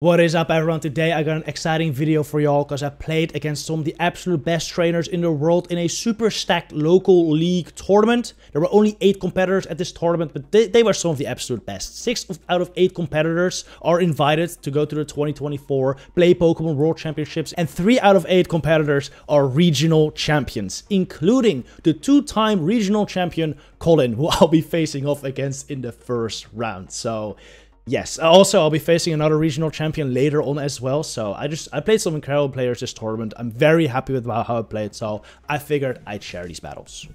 What is up, everyone? Today I got an exciting video for y'all because I played against some of the absolute best trainers in the world in a super stacked local league tournament. There were only 8 competitors at this tournament, but they were some of the absolute best. 6 out of 8 competitors are invited to go to the 2024 Play Pokemon World Championships, and 3 out of 8 competitors are regional champions, including the 2-time regional champion Colin, who I'll be facing off against in the first round. So yes, also I'll be facing another regional champion later on as well. So I played some incredible players this tournament. I'm very happy with how I played, so I figured I'd share these battles.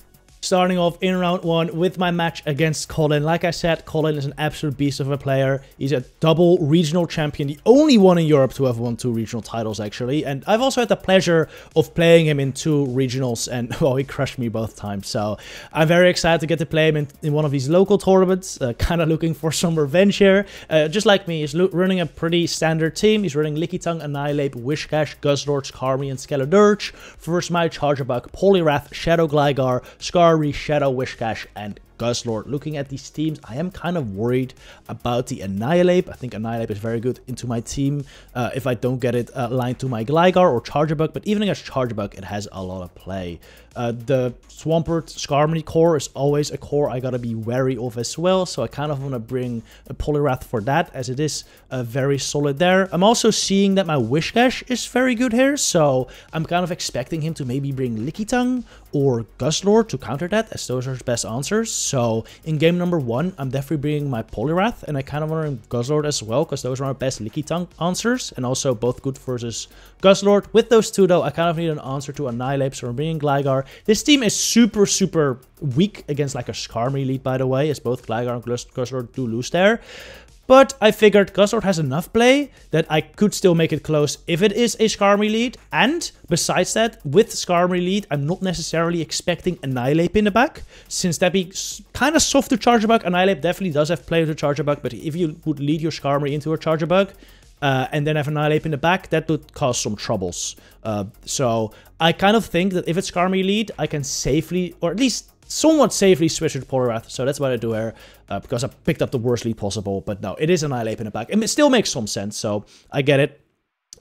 Starting off in round 1 with my match against Colin. Like I said, Colin is an absolute beast of a player. He's a double regional champion, the only one in Europe to have won 2 regional titles, actually. And I've also had the pleasure of playing him in 2 regionals, and, well, he crushed me both times. So I'm very excited to get to play him in one of these local tournaments. Kind of looking for some revenge here. Just like me, he's running a pretty standard team. He's running Lickitung, Annihilape, Whiscash, Guzzlord, Skarmory, and Skeledirge. First, my Charjabug, Poliwrath, Shadow Gligar, Skarmory, Shadow Whiscash, and Guzzlord. Looking at these teams, I am kind of worried about the Annihilape. I think Annihilape is very good into my team if I don't get it aligned to my Gligar or Charjabug, but even against Charjabug, it has a lot of play. The Swampert Skarmory core is always a core I gotta be wary of as well, so I kind of want to bring a Poliwrath for that, as it is very solid there. I'm also seeing that my Whiscash is very good here, so I'm kind of expecting him to maybe bring Lickitung or Guzzlord to counter that, as those are his best answers. So in game number 1, I'm definitely bringing my Poliwrath, and I kind of want to bring Guzzlord as well, because those are my best Lickitung answers, and also both good versus Guzzlord. With those 2 though, I kind of need an answer to Annihilape, so I'm bringing Gligar. This team is super weak against like a Skarmory lead, by the way, as both Gligar and Guzzlord do lose there. But I figured Guzzlord has enough play that I could still make it close if it is a Skarmory lead. And besides that, with Skarmory lead, I'm not necessarily expecting Annihilape in the back, since that'd be kind of soft to Charjabug. Annihilape definitely does have play to Charjabug, but if you would lead your Skarmory into a Charjabug, and then have Annihilape in the back, that would cause some troubles. So I kind of think that if it's Skarmory lead, I can safely, or at least somewhat safely, switch it to Poliwrath. So that's what I do here, because I picked up the worst lead possible. But no, it is Annihilape in the back, and it still makes some sense, so I get it.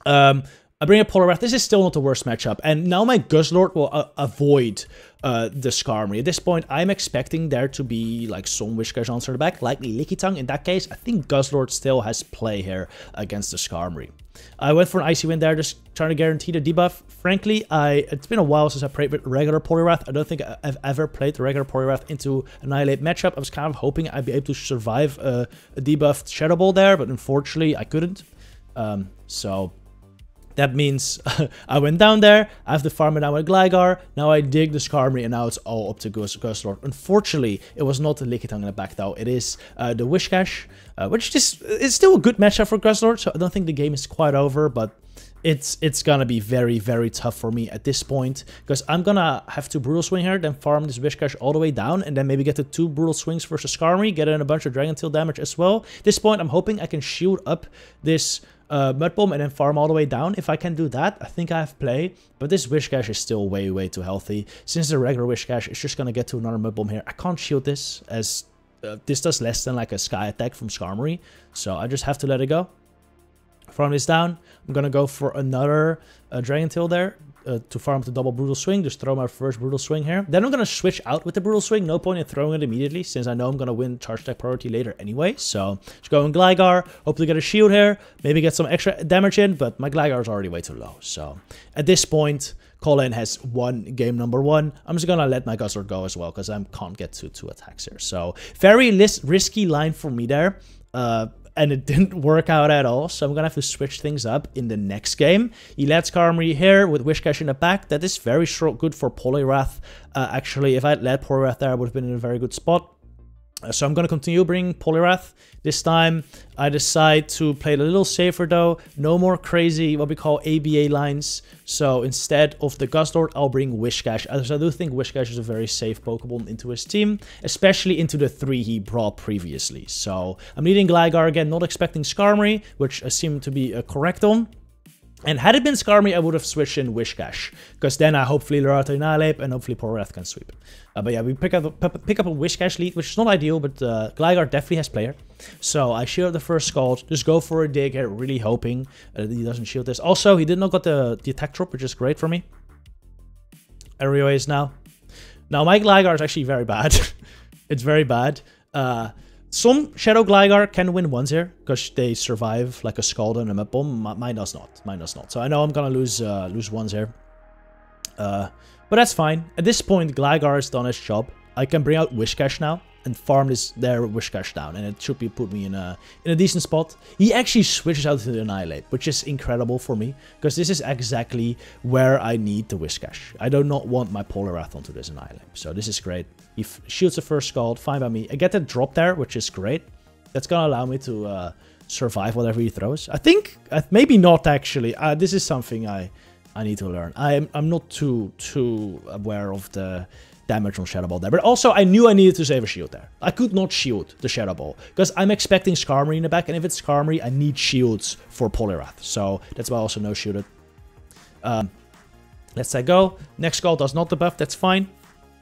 I bring a Poliwrath. This is still not the worst matchup. And now my Guzzlord will avoid the Skarmory. At this point, I'm expecting there to be like some Whiscash answer in the back, likely Lickitung. In that case, I think Guzzlord still has play here against the Skarmory. I went for an Icy Wind there, just trying to guarantee the debuff. Frankly, it's been a while since I played with regular Poliwrath. I don't think I've ever played the regular Poliwrath into Annihilape matchup. I was kind of hoping I'd be able to survive a debuffed Shadow Ball there, but unfortunately, I couldn't. So that means I went down there, I have to farm it down with Gligar, now I dig the Skarmory, and now it's all up to Guzzlord. Unfortunately, it was not the Lickitung in the back though, it is the Whiscash, which is still a good matchup for Guzzlord, so I don't think the game is quite over, but it's gonna be very tough for me at this point, because I'm gonna have to Brutal Swing here, then farm this Whiscash all the way down, and then maybe get the 2 Brutal Swings versus Skarmory, get in a bunch of Dragon Tail damage as well. At this point, I'm hoping I can shield up this Mud Bomb and then farm all the way down. If I can do that, I think I have play, but this Whiscash is still way too healthy. Since the regular Whiscash is just gonna get to another Mud Bomb here, I can't shield this, as this does less than like a Sky Attack from Skarmory, so I just have to let it go. Farm this down. I'm gonna go for another Dragon Tail there to farm the double Brutal Swing. Just throw my first Brutal Swing here. Then I'm gonna switch out with the Brutal Swing. No point in throwing it immediately, since I know I'm gonna win Charge Attack priority later anyway. So just go in Gligar. Hopefully get a shield here. Maybe get some extra damage in, but my Gligar is already way too low. So at this point, Colin has won game number 1. I'm just gonna let my Guzzlord go as well, because I can't get to 2 attacks here. So very risky line for me there. And it didn't work out at all, so I'm gonna have to switch things up in the next game. He led Skarmory here with Whiscash in the back. That is very good for Poliwrath. Actually, if I had led Poliwrath there, I would have been in a very good spot. So I'm going to continue bringing Poliwrath. This time, I decide to play it a little safer though. No more crazy, what we call ABA lines. So instead of the Guzzlord, I'll bring Whiscash, as I do think Whiscash is a very safe Pokemon into his team, especially into the 3 he brought previously. So I'm leading Gligar again, not expecting Skarmory, which I seem to be correct on. And had it been Skarmory, I would have switched in Whiscash, because then I hopefully lure out the Annihilape, and hopefully Poliwrath can sweep it. But yeah, we pick up a Whiscash lead, which is not ideal, but Gligar definitely has player. So I shield the first Scald, just go for a dig here, really hoping that he doesn't shield this. Also, he did not get the attack drop, which is great for me. Aerial Ace now. Now, my Gligar is actually very bad. It's very bad. Some Shadow Gligar can win ones here, because they survive like a Scald and a Mud Bomb. Mine does not. Mine does not. So I know I'm gonna lose ones here. But that's fine. At this point, Gligar has done his job. I can bring out Whiscash now and farm their Whiscash down, and it should put me in a decent spot. He actually switches out to the Annihilape, which is incredible for me, because this is exactly where I need the Whiscash. I do not want my Poliwrath onto this Annihilape, so this is great. He shields the first Scald, fine by me. I get the drop there, which is great. That's gonna allow me to survive whatever he throws. I think, maybe not actually. This is something I need to learn. I'm not too aware of the damage on Shadow Ball there. But also, I knew I needed to save a shield there. I could not shield the Shadow Ball, because I'm expecting Skarmory in the back, and if it's Skarmory, I need shields for Poliwrath. So that's why I also no shielded. Let's say go. Next Scald does not debuff, that's fine.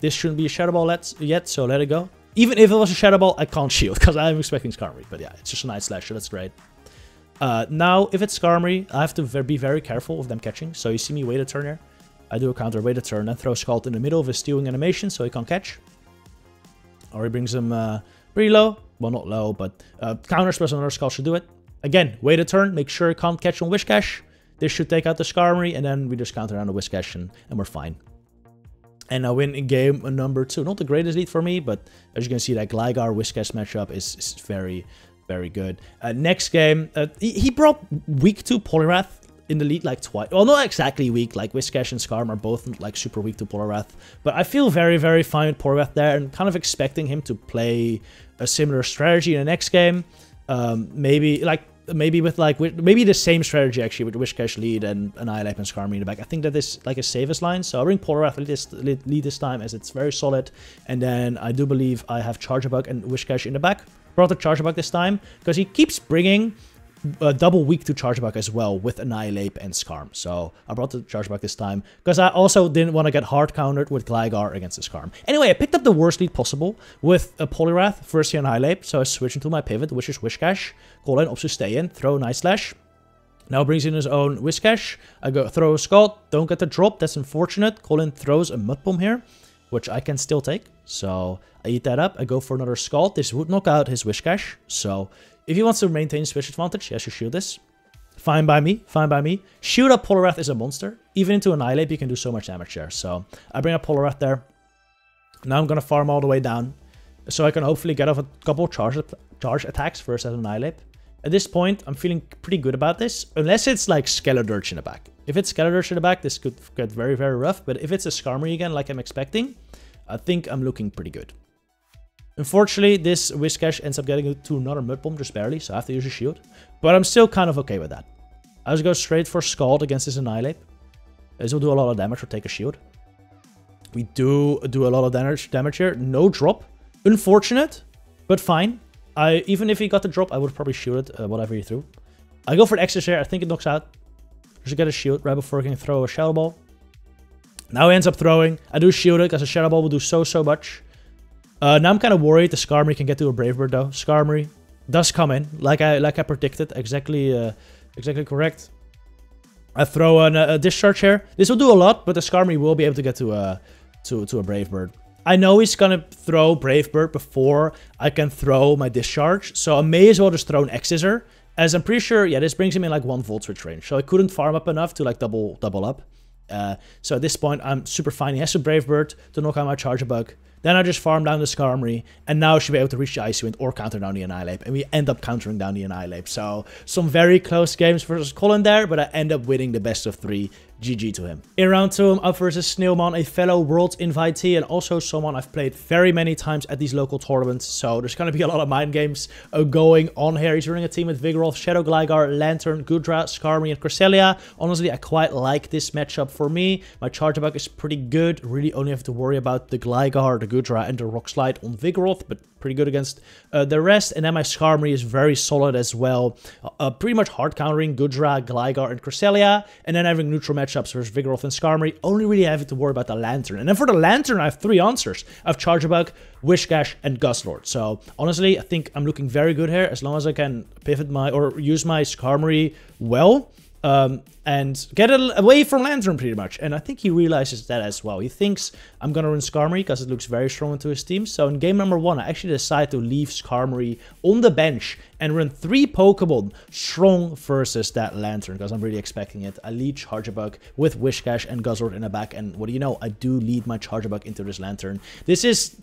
This shouldn't be a Shadow Ball yet, so let it go. Even if it was a Shadow Ball, I can't shield, because I'm expecting Skarmory. But yeah, it's just a Night Slash, so that's great. Now, if it's Skarmory, I have to be very careful of them catching. So you see me wait a turn here. I do a counter, wait a turn, and throw Scald in the middle of his stealing animation so he can't catch. Or he brings him pretty low. Well, not low, but counters plus another Scald should do it. Again, wait a turn, make sure he can't catch on Whiscash. This should take out the Skarmory, and then we just counter down the Whiscash, and we're fine. And I win in game number 2. Not the greatest lead for me, but as you can see, that Gligar Whiscash matchup is very, very good. Next game, he brought weak to Poliwrath in the lead like twice. Well, not exactly weak, like Whiscash and Skarm are both like super weak to Poliwrath. But I feel very, very fine with Poliwrath there, and kind of expecting him to play a similar strategy in the next game. Maybe the same strategy actually with Whiscash lead and Annihilape and Skarmory in the back. I think that is like a safest line, so I'll bring Poliwrath lead this time, as it's very solid. And then I do believe I have Charger Bug and Whiscash in the back. Brought the Charger Bug this time, because he keeps bringing double weak to Charger Bug as well with Annihilape and Skarm. So I brought the Charger Bug this time, because I also didn't want to get hard countered with Gligar against the Skarm. Anyway, I picked up the worst lead possible with a Poliwrath versus the Annihilape, so I switched into my pivot, which is Whiscash. Call in, Opsu stay in, throw Night Slash. Now brings in his own Whiscash. I go throw a Scald, don't get the drop, that's unfortunate. Colin throws a Mud Bomb here, which I can still take. So I eat that up, I go for another Scald. This would knock out his Whiscash, so if he wants to maintain switch advantage, he has to shield this. Fine by me, fine by me. Shield up Poliwrath is a monster. Even into Annihilape, you can do so much damage there. So I bring up Poliwrath there. Now I'm gonna farm all the way down, so I can hopefully get off a couple charge attacks versus Annihilape. At this point, I'm feeling pretty good about this, unless it's like Skeledirge in the back. If it's Skeledirge in the back, this could get very, very rough. But if it's a Skarmory again, like I'm expecting, I think I'm looking pretty good. Unfortunately, this Whiscash ends up getting to another Mud Bomb, just barely, so I have to use a shield. But I'm still kind of okay with that. I just go straight for Scald against this Annihilape. This will do a lot of damage or take a shield. We do a lot of damage here. No drop. Unfortunate, but fine. Even if he got the drop, I would probably shield it, whatever he threw. I go for the X-Dish here. I think it knocks out. Just get a shield right before he can throw a Shadow Ball. Now he ends up throwing. I do shield it, because a Shadow Ball will do so much. Now I'm kind of worried the Skarmory can get to a Brave Bird though. Skarmory does come in, like I predicted, exactly correct. I throw a Discharge here. This will do a lot, but the Skarmory will be able to get to a Brave Bird. I know he's gonna throw Brave Bird before I can throw my Discharge, so I may as well just throw an X-Scissor, as I'm pretty sure, yeah, this brings him in like 1 Volt Switch range, so I couldn't farm up enough to like double up. So at this point, I'm super fine. He has a Brave Bird to knock out my Charger Bug. Then I just farm down the Skarmory, and now I should be able to reach the Icy Wind or counter down the Annihilape, and we end up countering down the Annihilape. So some very close games versus Colin there, but I end up winning the best of 3 GG to him. In round 2, I'm up versus Snailmon, a fellow world invitee and also someone I've played very many times at these local tournaments. So there's going to be a lot of mind games going on here. He's running a team with Vigoroth, Shadow Gligar, Lantern, Goodra, Skarmory, and Cresselia. Honestly, I quite like this matchup for me. My Charjabug is pretty good. Really only have to worry about the Gligar, the Goodra, and the Rock Slide on Vigoroth, but pretty good against the rest. And then my Skarmory is very solid as well. Pretty much hard countering Goodra, Gligar, and Cresselia. And then having neutral matchups versus Vigoroth and Skarmory. Only really having to worry about the Lantern. And then for the Lantern, I have 3 answers. I have Charjabug, Whiscash, and Guzzlord. So honestly, I think I'm looking very good here as long as I can pivot my or use my Skarmory well. And get it away from Lantern pretty much. And I think he realizes that as well. He thinks I'm gonna run Skarmory because it looks very strong into his team. So in game number 1, I actually decided to leave Skarmory on the bench and run 3 Pokemon strong versus that Lantern because I'm really expecting it. I lead Charjabug with Whiscash and Guzzlord in the back. And what do you know? I do lead my Charjabug into this Lantern. This is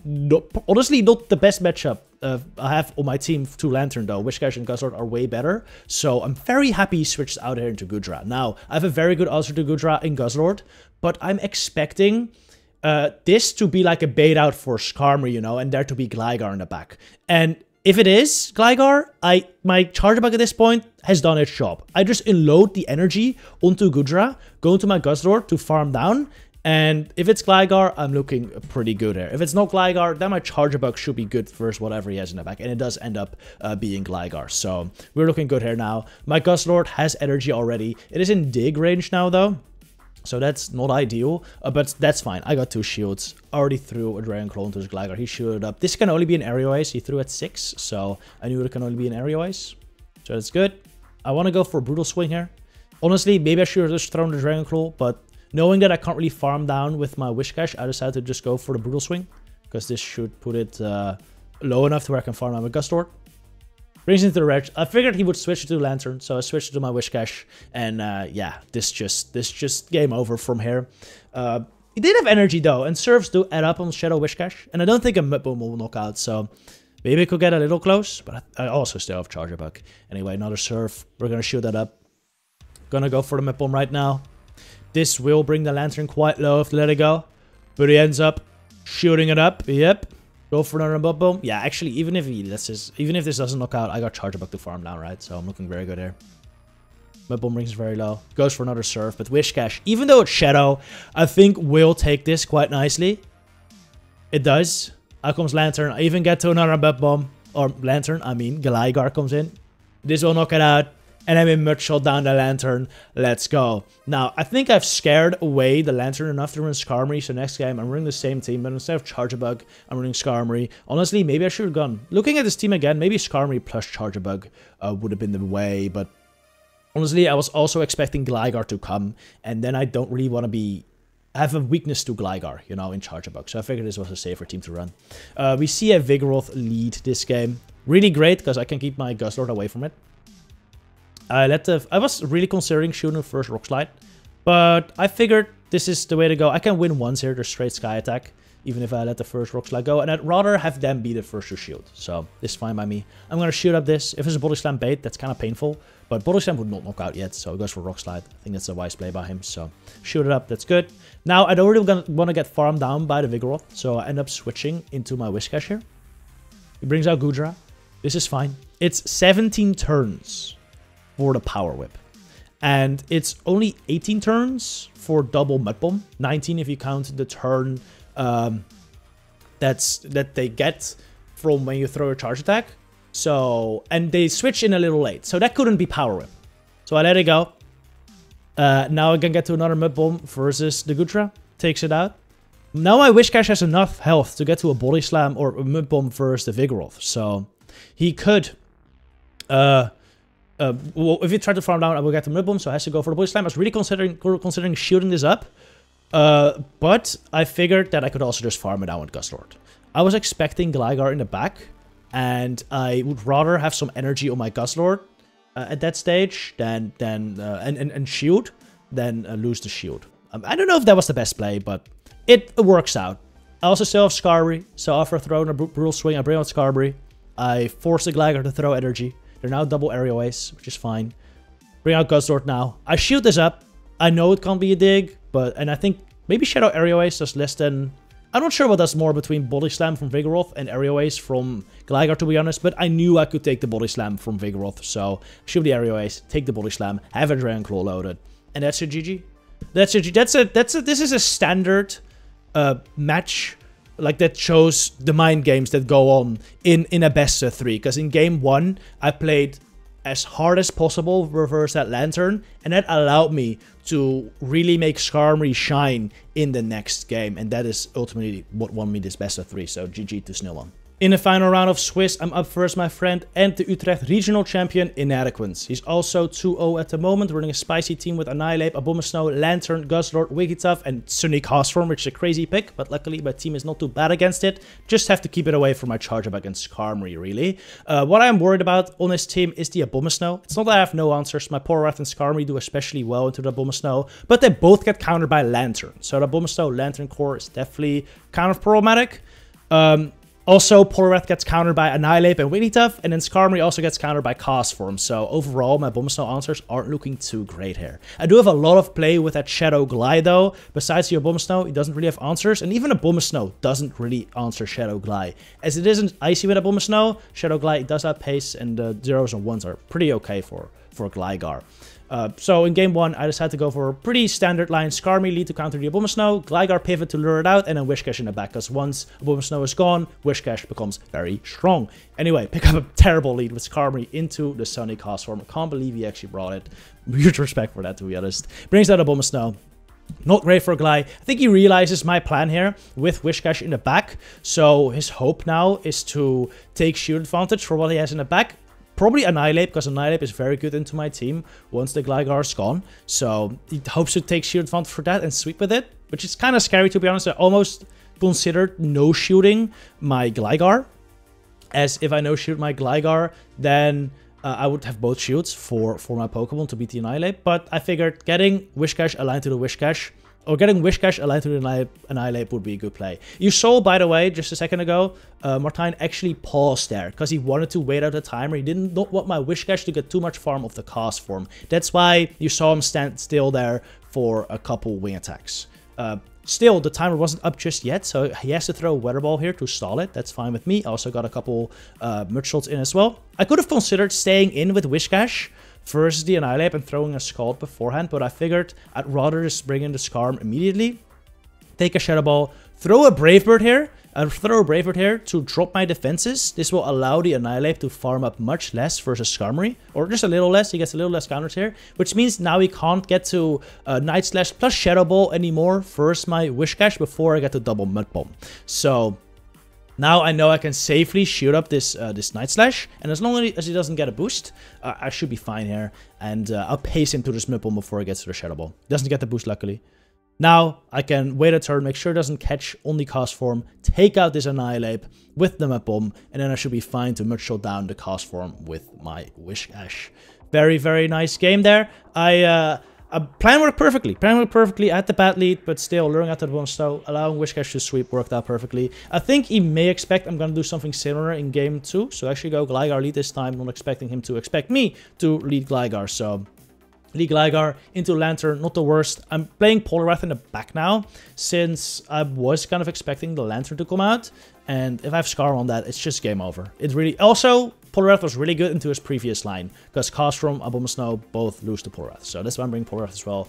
honestly not the best matchup I have on my team to Lantern though. Whiscash and Guzzlord are way better. So I'm very happy he switched out here into Goodra. Now, I have a very good answer to Goodra in Guzzlord, but I'm expecting this to be like a bait out for Skarmory, you know, and there to be Gligar in the back. And if it is Gligar, my Charjabug at this point has done its job. I just unload the energy onto Goodra, go into my Guzzlord to farm down. And if it's Gligar, I'm looking pretty good here. If it's not Gligar, then my Charjabug should be good versus whatever he has in the back. And it does end up being Gligar. So we're looking good here now. My Guzzlord has energy already. It is in dig range now, though. So that's not ideal, but that's fine. I got 2 shields. Already threw a Dragon Claw into his Gligar. He shielded up. This can only be an Aerial Ace. He threw at 6, so I knew it can only be an Aerial Ace. So that's good. I want to go for a Brutal Swing here. Honestly, maybe I should have just thrown the Dragon Claw, but knowing that I can't really farm down with my Whiscash, I decided to just go for the Brutal Swing. Because this should put it low enough to where I can farm down with Guzzlord. Brings into the red. I figured he would switch to Lantern, so I switched to my Whiscash. And yeah, this just game over from here. He did have energy though, and serves do add up on Shadow Whiscash. And I don't think a Mudboom will knock out, so maybe it could get a little close. But I also still have Charjabug. Anyway, another serve. We're gonna shoot that up. Gonna go for the Mudboom right now. This will bring the Lantern quite low if to let it go. But he ends up shooting it up. Yep. Go for another Mudboom. Yeah, actually, even if this doesn't knock out, I got Charjabug to farm down, right? So I'm looking very good here. Mudboom rings very low. Goes for another serve. But Whiscash, even though it's Shadow, I think will take this quite nicely. It does. Out comes Lantern. I even get to another Mudboom. Or Lantern, I mean. Gligar comes in. This will knock it out. And then we Mudshot down the Lantern. Let's go. Now, I think I've scared away the Lantern enough to run Skarmory. So next game, I'm running the same team. But instead of Charjabug, I'm running Skarmory. Honestly, maybe I should have gone. Looking at this team again, maybe Skarmory plus Charjabug would have been the way. But honestly, I was also expecting Gligar to come. And then I don't really want to be... I have a weakness to Gligar, you know, in Charjabug. So I figured this was a safer team to run. We see a Vigoroth lead this game. Really great, because I can keep my Guzzlord away from it. I was really considering shooting the first Rock Slide, but I figured this is the way to go. I can win once here, the straight Sky Attack, even if I let the first Rock Slide go, and I'd rather have them be the first to shield. So this is fine by me. I'm going to shoot up this. If it's a Body Slam bait, that's kind of painful, but Body Slam would not knock out yet, so it goes for Rock Slide. I think that's a wise play by him, so shoot it up. That's good. Now, I don't really want to get farmed down by the Vigoroth, so I end up switching into my Whiscash here. He brings out Goodra. This is fine. It's 17 turns for the Power Whip. And it's only 18 turns for double Mudboom. 19 if you count the turn that they get from when you throw a charge attack. So, and they switch in a little late. So that couldn't be Power Whip. So I let it go. Now I can get to another Mudboom versus the Goodra. Takes it out. Now my Whiscash has enough health to get to a Body Slam or a Mudboom versus the Vigoroth. So he could... well, if you try to farm down, I will get the Mudboom, so I has to go for the Body Slam. I was really considering shooting this up, but I figured that I could also just farm it down with Guzzlord. I was expecting Gligar in the back, and I would rather have some energy on my Guzzlord at that stage than shield than lose the shield. I don't know if that was the best play, but it works out. I also still have Skarmory, so after throwing a Brutal Swing, I bring out Skarmory. I force the Gligar to throw energy. They're now double Aerial Ace, which is fine. Bring out Guzzlord now. I shield this up. I know it can't be a dig, and I think maybe Shadow Aerial Ace does less than... I'm not sure what does more between Body Slam from Vigoroth and Aerial Ace from Gligar, to be honest, but I knew I could take the Body Slam from Vigoroth, so shoot the Aerial Ace, take the Body Slam, have a Dragon Claw loaded, and that's a GG. That's a GG. This is a standard match, like, that shows the mind games that go on in a best of 3, because in game 1, I played as hard as possible versus that Lanturn, and that allowed me to really make Skarmory shine in the next game, and that is ultimately what won me this best of 3, so GG to Snowman. In the final round of Swiss, I'm up first, my friend, and the Utrecht regional champion, Inadequence. He's also 2-0 at the moment, running a spicy team with Annihilape, Abomasnow, Lanturn, Guzzlord, Wigglytuff, and Sunny Castform, which is a crazy pick, but luckily my team is not too bad against it. Just have to keep it away from my charge up against Skarmory, really. What I'm worried about on this team is the Abomasnow. It's not that I have no answers. My Poliwrath and Skarmory do especially well into the Abomasnow, but they both get countered by Lanturn. So the Abomasnow Lanturn core is definitely kind of problematic. Also, Poliwrath gets countered by Annihilape and Wigglytuff, and then Skarmory also gets countered by Castform. So overall, my Abomasnow answers aren't looking too great here. I do have a lot of play with that Shadow Glide though. Besides the Abomasnow, he doesn't really have answers, and even Abomasnow doesn't really answer Shadow Glide. As it isn't icy with Abomasnow, Shadow Glide does outpace, and the 0s and 1s are pretty okay for Gligar. So in game 1, I decided to go for a pretty standard line. Skarmory lead to counter the Abomasnow, Gligar pivot to lure it out, and then Whiscash in the back, because once Abomasnow is gone, Whiscash becomes very strong. Anyway, pick up a terrible lead with Skarmory into the Sunny Castform. I can't believe he actually brought it. Huge respect for that, to be honest. Brings out Abomasnow. Not great for Glide. I think he realizes my plan here with Whiscash in the back, so his hope now is to take shield advantage for what he has in the back. Probably Annihilape, because Annihilape is very good into my team once the Gligar is gone. So he hopes to take shield advantage for that and sweep with it, which is kind of scary, to be honest. I almost considered no-shielding my Gligar, as if I no-shield my Gligar, then I would have both shields for my Pokemon to beat the Annihilape. But I figured getting Whiscash aligned to the Whiscash, or getting Whiscash aligned to the Annihilape would be a good play. You saw, by the way, just a second ago, Martijn actually paused there because he wanted to wait out the timer. He did not want my Whiscash to get too much farm of the Castform. That's why you saw him stand still there for a couple wing attacks. Still, the timer wasn't up just yet, so he has to throw a Weather Ball here to stall it. That's fine with me. Also got a couple Mudshrots in as well. I could have considered staying in with Whiscash versus the Annihilape and throwing a Scald beforehand, but I figured I'd rather just bring in the Skarm immediately, take a Shadow Ball, throw a Brave Bird here, to drop my defenses. This will allow the Annihilape to farm up much less versus Skarmory, or just a little less. He gets a little less counters here, which means now he can't get to Night Slash plus Shadow Ball anymore versus my Whiscash before I get to double Mud Bomb. So now I know I can safely shoot up this Night Slash, and as long as he doesn't get a boost, I should be fine here. And I'll pace him to this Mud Bomb before he gets to the Shadow Ball. Doesn't get the boost, luckily. Now I can wait a turn, make sure it doesn't catch on the Castform, take out this Annihilape with the Mud Bomb, and then I should be fine to Mudshot down the Castform with my Whiscash. Very, very nice game there. Plan worked perfectly. I had the bad lead, but still, luring out the Abomasnow, allowing Whiscash to sweep worked out perfectly. I think he may expect I'm going to do something similar in game 2. So actually go Gligar lead this time, not expecting him to expect me to lead Gligar. So lead Gligar into Lanturn, not the worst. I'm playing Poliwrath in the back now, since I was kind of expecting the Lanturn to come out. And if I have Scar on that, it's just game over. It really... Also, Poliwrath was really good into his previous line, because Castform, Abomasnow both lose to Poliwrath. So that's why I'm bringing Poliwrath as well.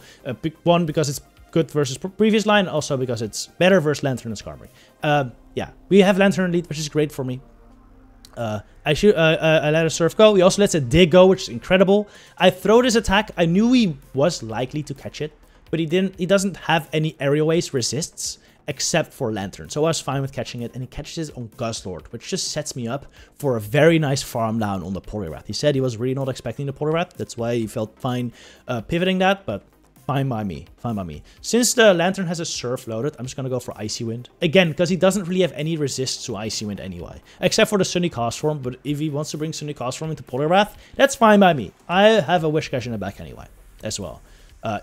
One, because it's good versus previous line, also because it's better versus Lanturn and Skarmory. Yeah, we have Lanturn lead, which is great for me. I let a Surf go. He also lets a Dig go, which is incredible. I throw this attack. I knew he was likely to catch it, but he didn't. He doesn't have any Aerial Ace resists except for Lanturn. So I was fine with catching it, and he catches it on Guzzlord, which just sets me up for a very nice farm down on the Poliwrath. He said he was really not expecting the Poliwrath. That's why he felt fine pivoting that, but fine by me. Fine by me. Since the Lanturn has a Surf loaded, I'm just going to go for Icy Wind. Again, because he doesn't really have any resists to Icy Wind anyway. Except for the Sunny Castform, but if he wants to bring Sunny Castform into Poliwrath, that's fine by me. I have a Whiscash in the back anyway, as well.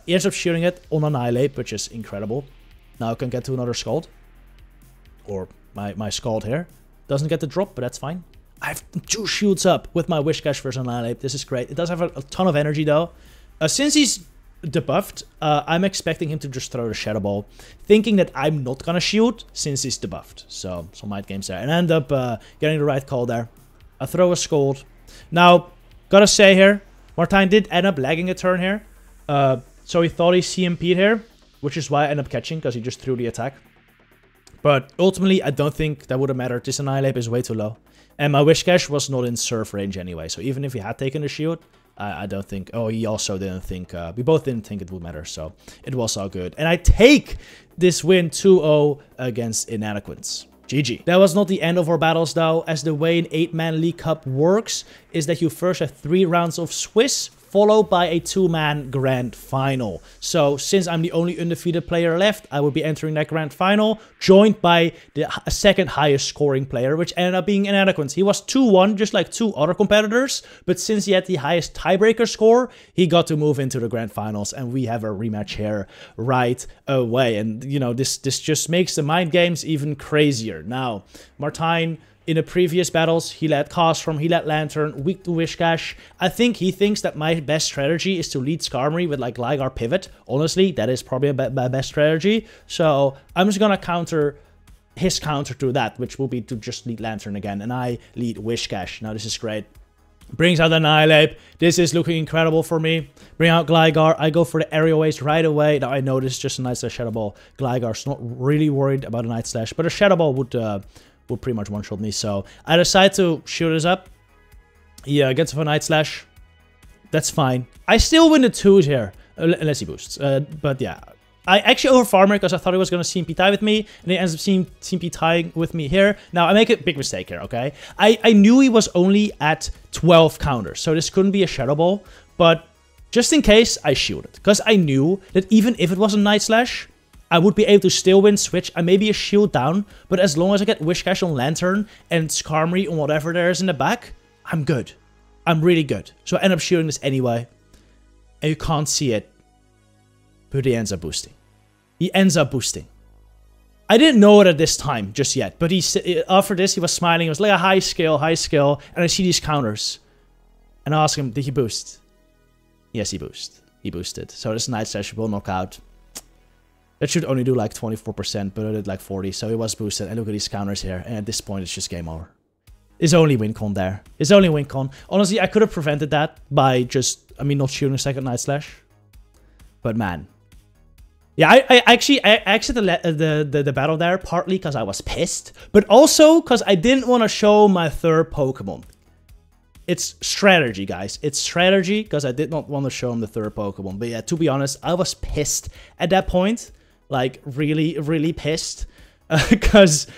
He ends up shooting it on Annihilape, which is incredible. Now I can get to another Scald. Or my Scald here. Doesn't get the drop, but that's fine. I have 2 shields up with my Whiscash versus Annihilape. This is great. It does have a ton of energy, though. Since he's debuffed, I'm expecting him to just throw the Shadow Ball, thinking that I'm not gonna shield since he's debuffed. So, some mind games there. And I end up getting the right call there. I throw a Scold. Now, gotta say here, Martijn did end up lagging a turn here. So he thought he CMP'd here, which is why I ended up catching, because he just threw the attack. But ultimately, I don't think that would have mattered. This Annihilate is way too low. And my Whiscash was not in surf range anyway. So even if he had taken the shield, I don't think... Oh, he also didn't think... we both didn't think it would matter. So it was all good. And I take this win 2-0 against Inadequates. GG. That was not the end of our battles though, as the way an 8-man League Cup works is that you first have 3 rounds of Swiss, followed by a 2-man Grand Final. So, since I'm the only undefeated player left, I will be entering that Grand Final, joined by the second highest scoring player, which ended up being Inadequates. He was 2-1, just like 2 other competitors, but since he had the highest tiebreaker score, he got to move into the Grand Finals, and we have a rematch here right away. And, you know, this just makes the mind games even crazier. Now, Martijn... In the previous battles, he led Cosform, he led Lantern, weak to Whiscash. I think he thinks that my best strategy is to lead Skarmory with like Gligar Pivot. Honestly, that is probably my best strategy. So I'm just gonna counter his counter to that, which will be to just lead Lantern again. And I lead Whiscash. Now this is great. Brings out Annihilate. This is looking incredible for me. Bring out Gligar. I go for the Aerial Ace right away. Now I know this is just a Night Slash Shadow Ball. Gligar's not really worried about a Night Slash, but a Shadow Ball would pretty much one-shot me, so I decide to shoot this up. Yeah, gets off a Night Slash. That's fine. I still win the 2s here, unless he boosts. But yeah, I actually overfarmed because I thought he was going to CMP tie with me, and he ends up CMP tying with me here. Now, I make a big mistake here, okay? I knew he was only at 12 counters, so this couldn't be a Shadow Ball, but just in case, I shielded. Because I knew that even if it was a Night Slash, I would be able to still win Switch. I may be a shield down, but as long as I get Whiscash on Lantern and Skarmory on whatever there is in the back, I'm good. I'm really good. So I end up shielding this anyway. And you can't see it, but he ends up boosting. He ends up boosting. I didn't know it at this time just yet, but after this he was smiling. It was like a high skill, and I see these counters. And I ask him, did he boost? Yes, he boosted. He boosted. So this Night Slash will knock out. That should only do like 24%, but I did like 40, so it was boosted. And look at these counters here, and at this point it's just game over. His only win con there. His only win con. Honestly, I could have prevented that by just, not shooting a second Night Slash. But man. Yeah, I exited the battle there, partly because I was pissed, but also because I didn't want to show my third Pokemon. It's strategy, guys. It's strategy, because I did not want to show him the third Pokemon. But yeah, to be honest, I was pissed at that point. Like, really, really pissed. Because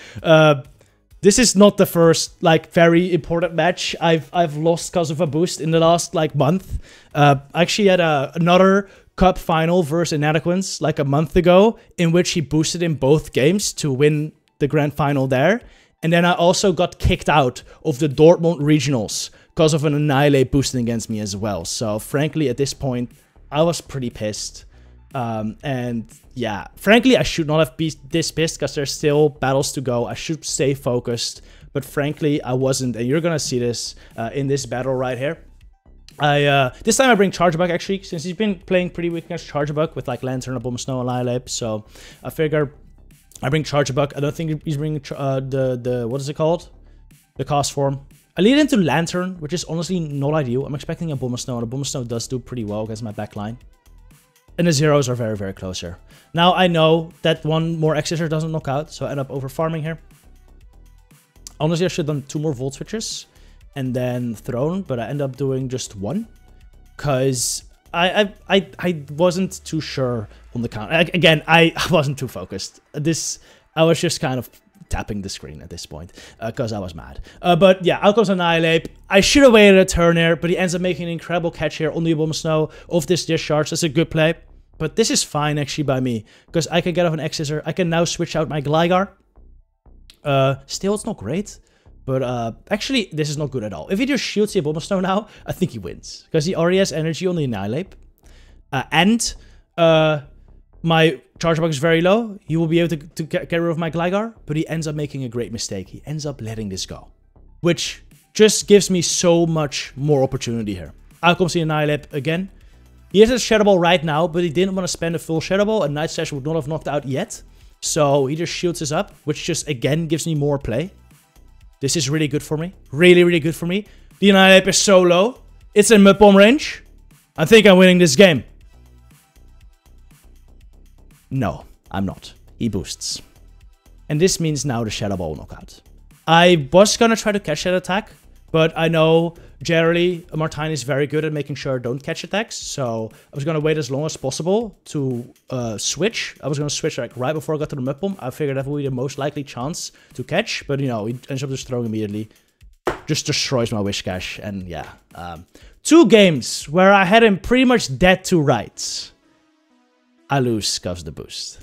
this is not the first, like, very important match I've lost because of a boost in the last, like, month. I actually had another Cup final versus Inadequates, like, a month ago, in which he boosted in both games to win the Grand Final there. And then I also got kicked out of the Dortmund Regionals because of an Annihilate boosting against me as well. So, frankly, at this point, I was pretty pissed. And yeah, frankly, I should not have been this pissed because there's still battles to go. I should stay focused, but frankly, I wasn't. And you're gonna see this in this battle right here. This time I bring Charjabug actually, since he's been playing pretty weak against Charjabug with like Lantern, Abomasnow, and Lilac. So I figure I bring Charjabug. I don't think he's bringing the what is it called? The Cosform. I lead into Lantern, which is honestly not ideal. I'm expecting a Abomasnow, and Abomasnow does do pretty well against my backline. And the zeros are very, very close here. Now I know that one more X-Scissor doesn't knock out, so I end up over farming here. Honestly, I should have done 2 more Volt Switches and then thrown, but I end up doing just 1. Because I wasn't too sure on the count. Again, I wasn't too focused. I was just kind of tapping the screen at this point because I was mad. But yeah, out comes Annihilate. I should have waited a turn here, but he ends up making an incredible catch here on the Abomasnow of this discharge. That's a good play. But this is fine actually by me because I can get off an X-Scissor. I can now switch out my Gligar. Still, it's not great. But actually, this is not good at all. If he just shields the Abomasnow now, I think he wins. Because he already has energy on the Annihilate. And my Charjabug is very low. He will be able to get rid of my Gligar. But he ends up making a great mistake. He ends up letting this go. Which just gives me so much more opportunity here. Out comes the Annihilate again. He has a Shadow Ball right now, but he didn't want to spend a full Shadow Ball, and Night Slash would not have knocked out yet. So he just shields us up, which just, again, gives me more play. This is really good for me. Really, really good for me. The Annihilape is so low. It's in mid bomb range. I think I'm winning this game. No, I'm not. He boosts. And this means now the Shadow Ball knockout. I was gonna try to catch that attack, but I know generally Martijn is very good at making sure I don't catch attacks. So I was gonna wait as long as possible to switch. I was gonna switch like right before I got to the mid bomb. I figured that would be the most likely chance to catch, but you know, he ends up just throwing immediately. Just destroys my Whiscash, and yeah. 2 games where I had him pretty much dead to rights. I lose Scuffs the boost.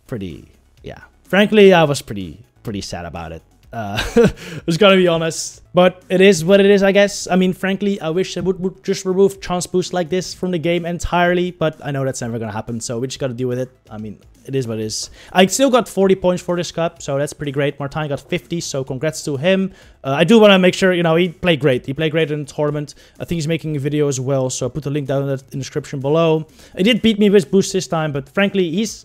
Pretty, yeah. Frankly, I was pretty sad about it. I was gonna be honest, but it is what it is, I guess. I mean, frankly, I wish I would just remove chance boost like this from the game entirely, but I know that's never gonna happen, so we just gotta deal with it. I mean, it is what it is. I still got 40 points for this cup, so that's pretty great. Martijn got 50, so congrats to him. I do want to make sure, you know, he played great. He played great in the tournament. I think he's making a video as well, so I'll put the link down in the description below. He did beat me with boost this time, but frankly, he's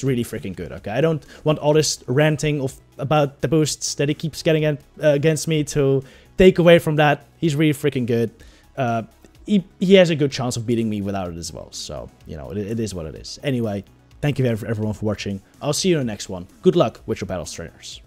really freaking good, okay? I don't want all this ranting about the boosts that he keeps getting against me to take away from that. He's really freaking good. He has a good chance of beating me without it as well, so, you know, it is what it is. Anyway, thank you everyone for watching. I'll see you in the next one. Good luck with your battles, trainers.